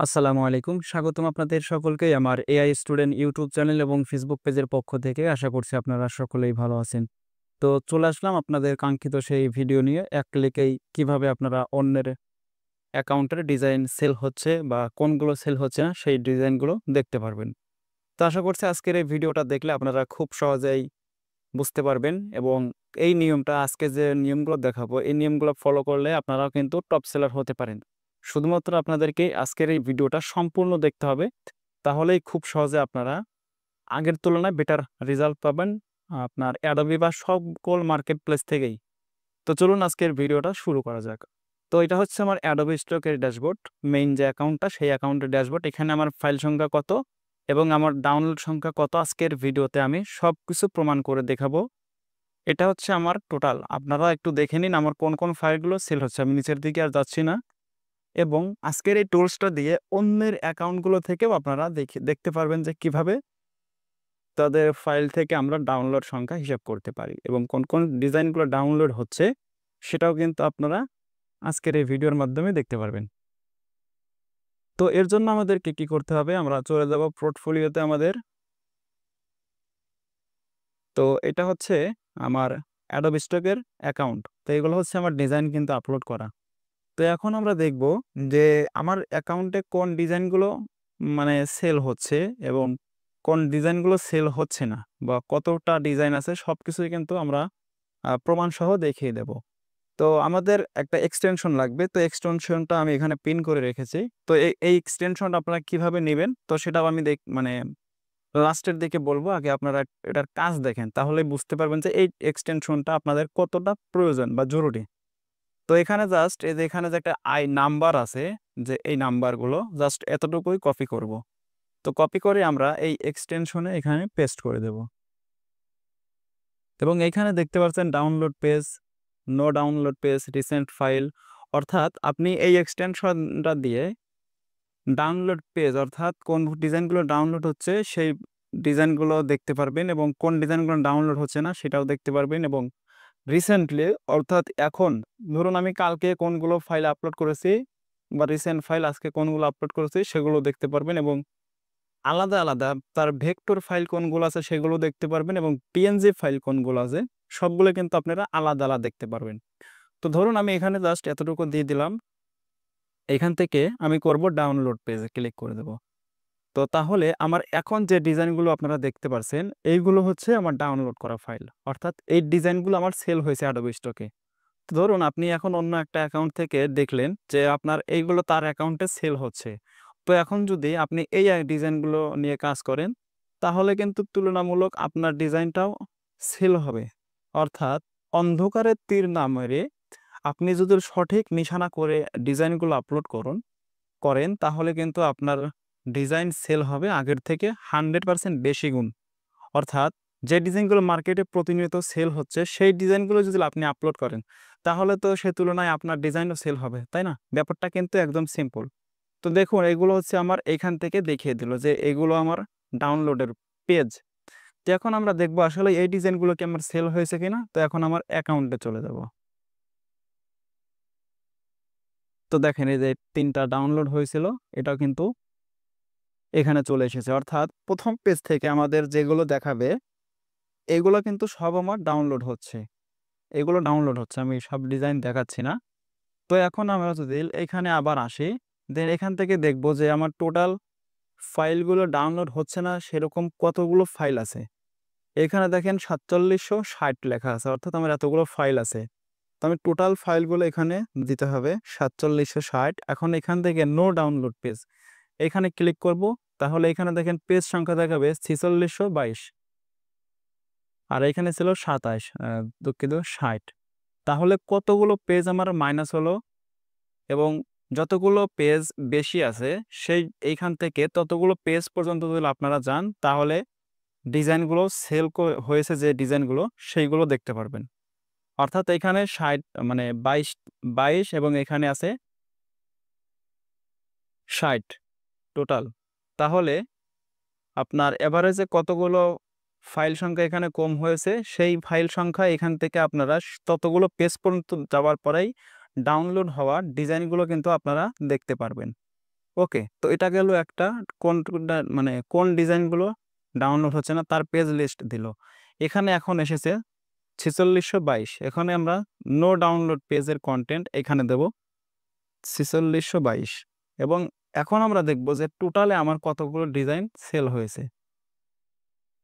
আসসালামু আলাইকুম। স্বাগতম আপনাদের সকলকেই আমার এআই স্টুডেন্ট ইউটিউব চ্যানেল এবং ফেসবুক পেজের পক্ষ থেকে। আশা করছি আপনারা সকলেই ভালো আছেন। তো চলে আসলাম আপনাদের কাঙ্ক্ষিত সেই ভিডিও নিয়ে। এক ক্লিকেই কিভাবে আপনারা অন্যের অ্যাকাউন্টের ডিজাইন সেল হচ্ছে বা কোনগুলো সেল হচ্ছে না সেই ডিজাইনগুলো দেখতে পারবেন। তো আশা করছি আজকের এই ভিডিওটা দেখলে আপনারা খুব সহজেই বুঝতে পারবেন এবং এই নিয়মটা আজকে যে নিয়মগুলো দেখাবো এই নিয়মগুলো ফলো করলে আপনারাও কিন্তু টপ সেলার হতে পারেন। শুধুমাত্র আপনাদেরকে আজকের এই ভিডিওটা সম্পূর্ণ দেখতে হবে, তাহলেই খুব সহজে আপনারা আগের তুলনায় বেটার রেজাল্ট পাবেন আপনার অ্যাডোবি বা সকল মার্কেট প্লেস থেকেই। তো চলুন আজকের ভিডিওটা শুরু করা যাক। তো এটা হচ্ছে আমার অ্যাডোবি স্টকের ড্যাশবোর্ড, মেইন যে অ্যাকাউন্টটা সেই অ্যাকাউন্টের ড্যাশবোর্ড। এখানে আমার ফাইল সংখ্যা কত এবং আমার ডাউনলোড সংখ্যা কত আজকের ভিডিওতে আমি সব কিছু প্রমাণ করে দেখাবো। এটা হচ্ছে আমার টোটাল। আপনারা একটু দেখে নিন আমার কোন কোন ফাইলগুলো সেল হচ্ছে। আমি নিচের দিকে আর যাচ্ছি না এবং আজকের এই টুলসটা দিয়ে অন্যের অ্যাকাউন্টগুলো থেকেও আপনারা দেখতে পারবেন যে কিভাবে তাদের ফাইল থেকে আমরা ডাউনলোড সংখ্যা হিসাব করতে পারি এবং কোন কোন ডিজাইনগুলো ডাউনলোড হচ্ছে সেটাও কিন্তু আপনারা আজকের এই ভিডিওর মাধ্যমে দেখতে পারবেন। তো এর জন্য আমাদেরকে কি করতে হবে, আমরা চলে যাব পোর্টফোলিওতে আমাদের। তো এটা হচ্ছে আমার অ্যাডোবি স্টকের অ্যাকাউন্ট। তো এগুলো হচ্ছে আমার ডিজাইন কিন্তু আপলোড করা। তো এখন আমরা দেখব যে আমার অ্যাকাউন্টে কোন ডিজাইনগুলো মানে সেল হচ্ছে এবং কোন ডিজাইনগুলো সেল হচ্ছে না বা কতটা ডিজাইন আছে সবকিছুই কিন্তু আমরা প্রমাণ সহ দেখিয়ে দেব। তো আমাদের একটা এক্সটেনশন লাগবে। তো এক্সটেনশনটা আমি এখানে পিন করে রেখেছি। তো এই এক্সটেনশনটা আপনারা কিভাবে নেবেন তো সেটাও আমি মানে লাস্টের দিকে বলবো। আগে আপনারা এটার কাজ দেখেন, তাহলে বুঝতে পারবেন যে এই এক্সটেনশনটা আপনাদের কতটা প্রয়োজন বা জরুরি। তো এখানে জাস্ট এই যে এখানে যে একটা নাম্বার আছে, যে এই নাম্বারগুলো জাস্ট এতটুকুই কপি করব। তো কপি করে আমরা এই এক্সটেনশনে এখানে পেস্ট করে দেব এবং এইখানে দেখতে পাচ্ছেন download page, no download page, recent file. অর্থাৎ আপনি এই এক্সটেনশনটা দিয়ে ডাউনলোড পেজ অর্থাৎ কোন ডিজাইনগুলো ডাউনলোড হচ্ছে সেই ডিজাইনগুলো দেখতে পারবেন এবং কোন ডিজাইনগুলো ডাউনলোড হচ্ছে না সেটাও দেখতে পারবেন এবং রিসেন্টলি অর্থাৎ এখন ধরুন আমি কালকে কোনগুলো ফাইল আপলোড করেছি বা রিসেন্ট ফাইল আজকে কোনগুলো আপলোড করেছি সেগুলো দেখতে পারবেন এবং আলাদা আলাদা তার ভেক্টর ফাইল কোনগুলো আছে সেগুলো দেখতে পারবেন এবং পিএনজি ফাইল কোনগুলো আছে সবগুলো কিন্তু আপনারা আলাদা আলাদা দেখতে পারবেন। তো ধরুন আমি এখানে জাস্ট এতটুকু দিয়ে দিলাম। এখান থেকে আমি করব ডাউনলোড পেজে ক্লিক করে দেব। তো তাহলে আমার এখন যে ডিজাইনগুলো আপনারা দেখতে পারছেন এইগুলো হচ্ছে আমার ডাউনলোড করা ফাইল, অর্থাৎ এই ডিজাইনগুলো আমার সেল হয়েছে অ্যাডোবি স্টকে। তো ধরুন আপনি এখন অন্য একটা অ্যাকাউন্ট থেকে দেখলেন যে আপনার এইগুলো তার অ্যাকাউন্টে সেল হচ্ছে। তো এখন যদি আপনি এই ডিজাইনগুলো নিয়ে কাজ করেন তাহলে কিন্তু তুলনামূলক আপনার ডিজাইনটাও সেল হবে। অর্থাৎ অন্ধকারের তীর না মেরে আপনি যদি সঠিক নিশানা করে ডিজাইনগুলো আপলোড করেন তাহলে কিন্তু আপনার ডিজাইন সেল হবে আগের থেকে 100% বেশি গুণ। অর্থাৎ যে ডিজাইনগুলো মার্কেটে প্রতিনিয়ত সেল হচ্ছে সেই ডিজাইনগুলো যদি আপনি আপলোড করেন তাহলে তো সে তুলনায় আপনার ডিজাইনও সেল হবে, তাই না? ব্যাপারটা কিন্তু একদম সিম্পল। তো দেখুন এগুলো হচ্ছে আমার এইখান থেকে দেখিয়ে দিল যে এগুলো আমার ডাউনলোডের পেজ। তো এখন আমরা দেখবো আসলে এই ডিজাইনগুলো কি আমার সেল হয়েছে কিনা। তো এখন আমার অ্যাকাউন্টে চলে যাব। তো দেখেন এই যে 3টা ডাউনলোড হয়েছিল এটাও কিন্তু এখানে চলে এসেছে। অর্থাৎ প্রথম পেজ থেকে আমাদের যেগুলো দেখাবে এগুলো কিন্তু সব আমার ডাউনলোড হচ্ছে। এগুলো ডাউনলোড হচ্ছে, আমি সব ডিজাইন দেখাচ্ছি না। তো এখন আমরা যদি এখানে আবার আসি, দেন এখান থেকে দেখব যে আমার টোটাল ফাইলগুলো ডাউনলোড হচ্ছে না সেরকম কতগুলো ফাইল আছে। এখানে দেখেন ৪৭৬০ লেখা আছে, অর্থাৎ আমার এতগুলো ফাইল আছে। তো আমি টোটাল ফাইলগুলো এখানে দিতে হবে ৪৭৬০। এখন এখান থেকে নো ডাউনলোড পেজ এখানে ক্লিক করব। তাহলে এখানে দেখেন পেজ সংখ্যা দেখাবে ৪৬২২ আর এখানে ছিল ২৭, দুঃখিত ৬০। তাহলে কতগুলো পেজ আমার মাইনাস হলো এবং যতগুলো পেজ বেশি আছে সেই এইখান থেকে ততগুলো পেজ পর্যন্ত যদি আপনারা যান তাহলে ডিজাইনগুলো সেল হয়েছে যে ডিজাইনগুলো সেইগুলো দেখতে পারবেন। অর্থাৎ এখানে ৬০ মানে ২২ এবং এখানে আছে ৬০ টোটাল। তাহলে আপনার এভারেজে কতগুলো ফাইল সংখ্যা এখানে কম হয়েছে সেই ফাইল সংখ্যা এখান থেকে আপনারা ততগুলো পেজ পর্যন্ত যাওয়ার পরেই ডাউনলোড হওয়া ডিজাইনগুলো কিন্তু আপনারা দেখতে পারবেন। ওকে, তো এটা গেল একটা মানে কোন ডিজাইনগুলো ডাউনলোড হচ্ছে না তার পেজ লিস্ট দিল। এখানে এখন এসেছে 4622, এখানে আমরা নো ডাউনলোড পেজের কন্টেন্ট এখানে দেব 4622 এবং এখন আমরা দেখব যে টোটালে আমার কতগুলো ডিজাইন সেল হয়েছে।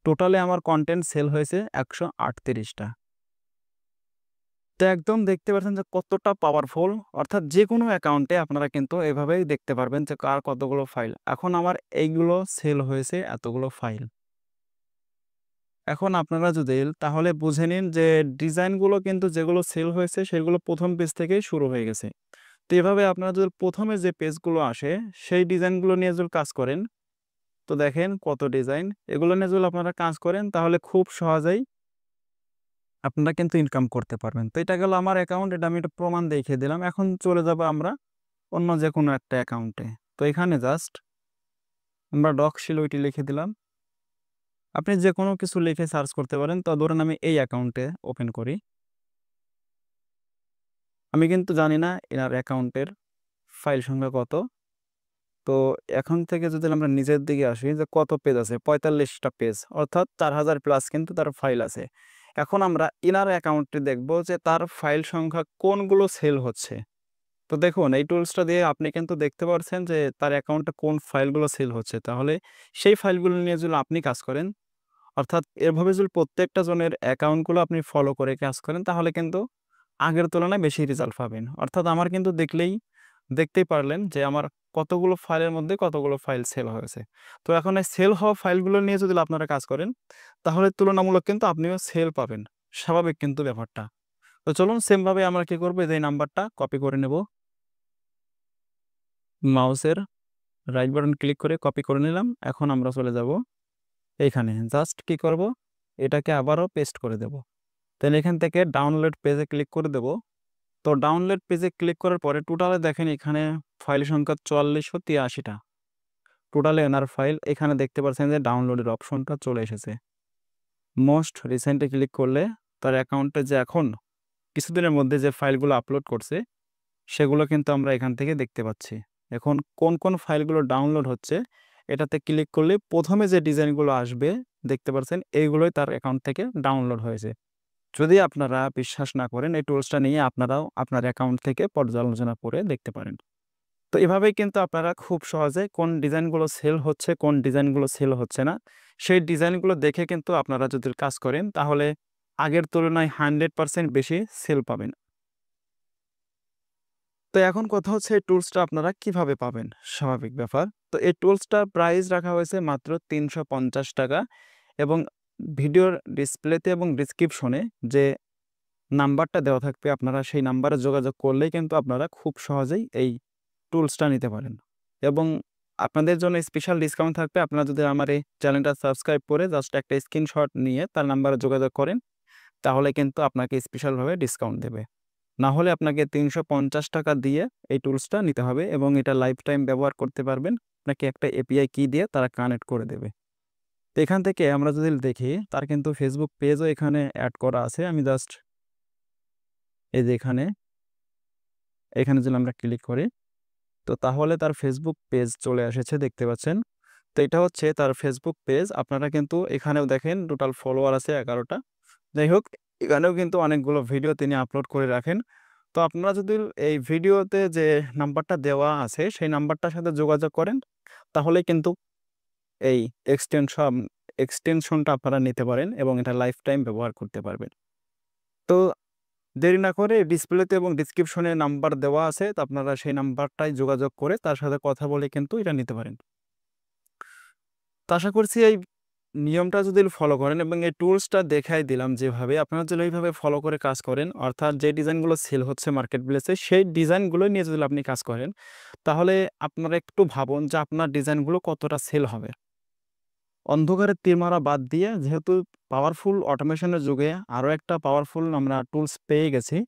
টোটালে আমার কন্টেন্ট সেল হয়েছে 138টা। তো একদম দেখতে পাচ্ছেন যে কতটা পাওয়ারফুল, অর্থাৎ যে কোনো অ্যাকাউন্টে আপনারা কিন্তু এভাবেই দেখতে পারবেন যে কার কতগুলো ফাইল। এখন আমার এইগুলো সেল হয়েছে এতগুলো ফাইল। এখন আপনারা যদি তাহলে বুঝে নিন যে ডিজাইনগুলো কিন্তু যেগুলো সেল হয়েছে সেগুলো প্রথম পেজ থেকেই শুরু হয়ে গেছে। তো এভাবে আপনারা যদি প্রথমে যে পেজগুলো আসে সেই ডিজাইনগুলো নিয়ে যদি কাজ করেন, তো দেখেন কত ডিজাইন, এগুলো নিয়ে যদি আপনারা কাজ করেন তাহলে খুব সহজেই আপনারা কিন্তু ইনকাম করতে পারবেন। তো এটা গেল আমার অ্যাকাউন্ট, এটা আমি একটা প্রমাণ দেখিয়ে দিলাম। এখন চলে যাব আমরা অন্য যে কোনো একটা অ্যাকাউন্টে। তো এখানে জাস্ট আমরা ডক্সিলোইটি লিখে দিলাম। আপনি যে কোনো কিছু লিখে সার্চ করতে পারেন। তো ধরেন আমি এই অ্যাকাউন্টে ওপেন করি। আমি কিন্তু জানি না এনার অ্যাকাউন্টের ফাইল সংখ্যা কত। তো এখন থেকে যদি আমরা নিচের দিকে আসি যে কত পেজ আছে, 45টা পেজ, অর্থাৎ 4000 প্লাস কিন্তু তার ফাইল আছে। এখন আমরা ইনার অ্যাকাউন্টে দেখব যে তার ফাইল সংখ্যা কোনগুলো সেল হচ্ছে। তো দেখুন এই টুলসটা দিয়ে আপনি কিন্তু দেখতে পাচ্ছেন যে তার অ্যাকাউন্টে কোন ফাইলগুলো সেল হচ্ছে। তাহলে সেই ফাইলগুলো নিয়ে যদি আপনি কাজ করেন, অর্থাৎ এভাবে যদি প্রত্যেকটা জনের অ্যাকাউন্টগুলো আপনি ফলো করে কাজ করেন তাহলে কিন্তু আগের তুলনায় বেশি রেজাল্ট পাবেন। অর্থাৎ আমার কিন্তু দেখতেই পারলেন যে আমার কতগুলো ফাইলের মধ্যে কতগুলো ফাইল সেল হয়েছে। তো এখন এই সেল হওয়া ফাইলগুলো নিয়ে যদি আপনারা কাজ করেন তাহলে তুলনামূলক কিন্তু আপনিও সেল পাবেন। স্বাভাবিক কিন্তু ব্যাপারটা। তো চলুন সেমভাবে আমরা কি করব, এই নাম্বারটা কপি করে নেব। মাউসের রাইট বাটন ক্লিক করে কপি করে নিলাম। এখন আমরা চলে যাব এইখানে, জাস্ট কি করব, এটাকে আবারও পেস্ট করে দেব। তাহলে এখান থেকে ডাউনলোড পেজে ক্লিক করে দেব। তো ডাউনলোড পেজে ক্লিক করার পরে টোটালে দেখেন এখানে ফাইল সংখ্যা 4483টা। টোটালে এনার ফাইল এখানে দেখতে পাচ্ছেন যে ডাউনলোডের অপশনটা চলে এসেছে। মোস্ট রিসেন্টে ক্লিক করলে তার অ্যাকাউন্টে যে এখন কিছুদিনের মধ্যে যে ফাইলগুলো আপলোড করছে সেগুলো কিন্তু আমরা এখান থেকে দেখতে পাচ্ছি। এখন কোন কোন ফাইলগুলো ডাউনলোড হচ্ছে এটাতে ক্লিক করলে প্রথমে যে ডিজাইনগুলো আসবে দেখতে পাচ্ছেন এইগুলোই তার অ্যাকাউন্ট থেকে ডাউনলোড হয়েছে। যদি আপনারা বিশ্বাস না করেন এই টুলসটা নিয়ে আপনারাও আপনার অ্যাকাউন্ট থেকে পর্যালোচনা করে দেখতে পারেন। তো এভাবেই কিন্তু আপনারা খুব সহজে কোন ডিজাইনগুলো সেল হচ্ছে কোন ডিজাইনগুলো সেল হচ্ছে না সেই ডিজাইনগুলো দেখে কিন্তু আপনারা যদি কাজ করেন তাহলে আগের তুলনায় 100% বেশি সেল পাবেন। তো এখন কথা হচ্ছে এই টুলসটা আপনারা কিভাবে পাবেন, স্বাভাবিক ব্যাপার। তো এই টুলসটার প্রাইস রাখা হয়েছে মাত্র 350 টাকা এবং ভিডিওর ডিসপ্লেতে এবং ডিসক্রিপশনে যে নাম্বারটা দেওয়া থাকবে আপনারা সেই নাম্বারে যোগাযোগ করলেই কিন্তু আপনারা খুব সহজেই এই টুলসটা নিতে পারেন এবং আপনাদের জন্য স্পেশাল ডিসকাউন্ট থাকবে। আপনারা যদি আমার এই চ্যানেলটা সাবস্ক্রাইব করে জাস্ট একটা স্ক্রিনশট নিয়ে তার নাম্বারে যোগাযোগ করেন তাহলে কিন্তু আপনাকে স্পেশালভাবে ডিসকাউন্ট দেবে। না হলে আপনাকে 350 টাকা দিয়ে এই টুলসটা নিতে হবে এবং এটা লাইফ টাইম ব্যবহার করতে পারবেন। আপনাকে একটা এপিআই কি দিয়ে তারা কানেক্ট করে দেবে। তো এখান থেকে আমরা যদি দেখি তার কিন্তু ফেসবুক পেজও এখানে অ্যাড করা আছে। আমি জাস্ট এই যে এখানে যদি আমরা ক্লিক করি তো তাহলে তার ফেসবুক পেজ চলে এসেছে দেখতে পাচ্ছেন। তো এটা হচ্ছে তার ফেসবুক পেজ। আপনারা কিন্তু এখানেও দেখেন টোটাল ফলোয়ার আছে 11টা। যাই হোক এখানেও কিন্তু অনেকগুলো ভিডিও তিনি আপলোড করে রাখেন। তো আপনারা যদি এই ভিডিওতে যে নাম্বারটা দেওয়া আছে সেই নাম্বারটার সাথে যোগাযোগ করেন তাহলে কিন্তু এই এক্সটেনশনটা আপনারা নিতে পারেন এবং এটা লাইফ টাইম ব্যবহার করতে পারবেন। তো দেরি না করে ডিসপ্লেতে এবং ডিসক্রিপশনে নাম্বার দেওয়া আছে, তো আপনারা সেই নাম্বারটাই যোগাযোগ করে তার সাথে কথা বলে কিন্তু এটা নিতে পারেন। তো আশা করছি এই নিয়মটা যদি ফলো করেন এবং এই টুলসটা দেখাই দিলাম যেভাবে আপনারা যদি এইভাবে ফলো করে কাজ করেন, অর্থাৎ যে ডিজাইনগুলো সেল হচ্ছে মার্কেট প্লেসে সেই ডিজাইনগুলো নিয়ে যদি আপনি কাজ করেন তাহলে আপনারা একটু ভাবুন যে আপনার ডিজাইনগুলো কতটা সেল হবে। অন্ধকারের তীর মারা বাদ দিয়ে যেহেতু পাওয়ারফুল অটোমেশনের যুগে আরও একটা পাওয়ারফুল আমরা টুলস পেয়ে গেছি।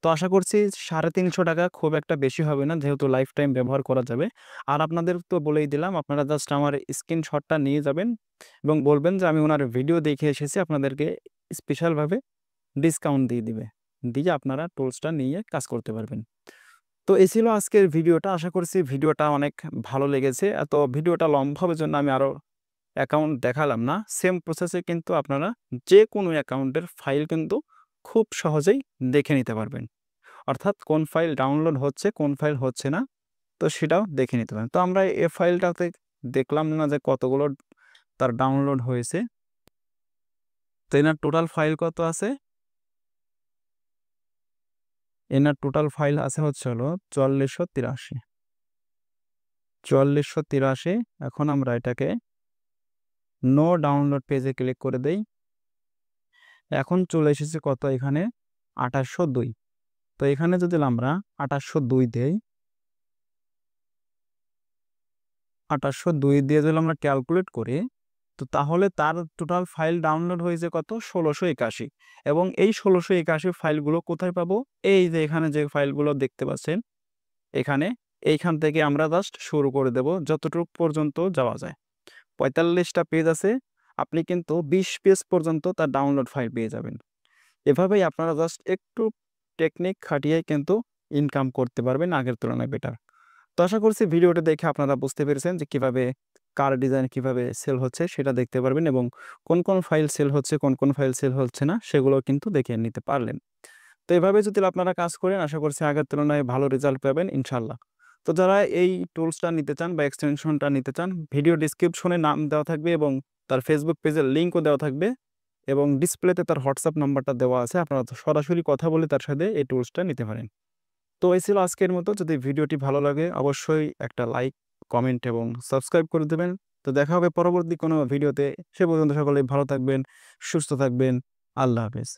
তো আশা করছি 350 টাকা খুব একটা বেশি হবে না, যেহেতু লাইফ টাইম ব্যবহার করা যাবে। আর আপনাদের তো বলেই দিলাম আপনারা জাস্ট আমার স্ক্রিনশটটা নিয়ে যাবেন এবং বলবেন যে আমি ওনার ভিডিও দেখে এসেছি, আপনাদেরকে স্পেশালভাবে ডিসকাউন্ট দিয়ে দিবে। দিয়ে আপনারা টুলসটা নিয়ে কাজ করতে পারবেন। তো এই ছিল আজকের ভিডিওটা। আশা করছি ভিডিওটা অনেক ভালো লেগেছে। তো ভিডিওটা লম্বা হবার জন্য আমি আরও অ্যাকাউন্ট দেখালাম না। সেম প্রসেসে কিন্তু আপনারা যেকোনো অ্যাকাউন্টের ফাইল কিন্তু খুব সহজেই দেখে নিতে পারবেন। অর্থাৎ কোন ফাইল ডাউনলোড হচ্ছে, কোন ফাইল হচ্ছে না, তো সেটাও দেখে নিতে পারেন। তো আমরা এই ফাইলটাতে দেখলাম না যে কতগুলো তার ডাউনলোড হয়েছে। তো এনার টোটাল ফাইল কত আছে? এনার টোটাল ফাইল আছে হচ্ছে হলো 4483। এখন আমরা এটাকে নো ডাউনলোড পেজে ক্লিক করে দেই। এখন চলে এসেছে কত এখানে? 2802। তো এখানে যদি আমরা 2802 দেই, 2802 দিয়ে যদি আমরা ক্যালকুলেট করি, তো তাহলে তার টোটাল ফাইল ডাউনলোড হয়েছে কত? 1681। এবং এই 1681 ফাইলগুলো কোথায় পাবো? এই যে এখানে যে ফাইলগুলো দেখতে পাচ্ছেন, এইখান থেকে আমরা জাস্ট শুরু করে দেব যতটুকু পর্যন্ত যাওয়া যায়। 45টা পেজ আছে, আপনি কিন্তু 20 পেজ পর্যন্ত তার ডাউনলোড ফাইল পেয়ে যাবেন। এভাবেই আপনারা জাস্ট একটু টেকনিক খাটিয়ে কিন্তু ইনকাম করতে পারবেন আগের তুলনায় বেটার। তো আশা করছি ভিডিওটা দেখে আপনারা বুঝতে পেরেছেন যে কিভাবে কার ডিজাইন কিভাবে সেল হচ্ছে সেটা দেখতে পারবেন, এবং কোন কোন ফাইল সেল হচ্ছে, কোন কোন ফাইল সেল হচ্ছে না, সেগুলো কিন্তু দেখে নিতে পারলেন। তো এভাবে যদি আপনারা কাজ করেন, আশা করছি আগের তুলনায় ভালো রেজাল্ট পাবেন ইনশাল্লাহ। তো যারা এই টুলসটা নিতে চান বা এক্সটেনশনটা নিতে চান, ভিডিও ডিসক্রিপশনে নাম দেওয়া থাকবে এবং তার ফেসবুক পেজের লিঙ্কও দেওয়া থাকবে, এবং ডিসপ্লেতে তার হোয়াটসঅ্যাপ নাম্বারটা দেওয়া আছে। আপনারা তো সরাসরি কথা বলে তার সাথে এই টুলসটা নিতে পারেন। তো এই ছিল আজকের মতো। যদি ভিডিওটি ভালো লাগে অবশ্যই একটা লাইক, কমেন্ট এবং সাবস্ক্রাইব করে দেবেন। তো দেখা হবে পরবর্তী কোনো ভিডিওতে। সে পর্যন্ত সকলেই ভালো থাকবেন, সুস্থ থাকবেন। আল্লাহ হাফেজ।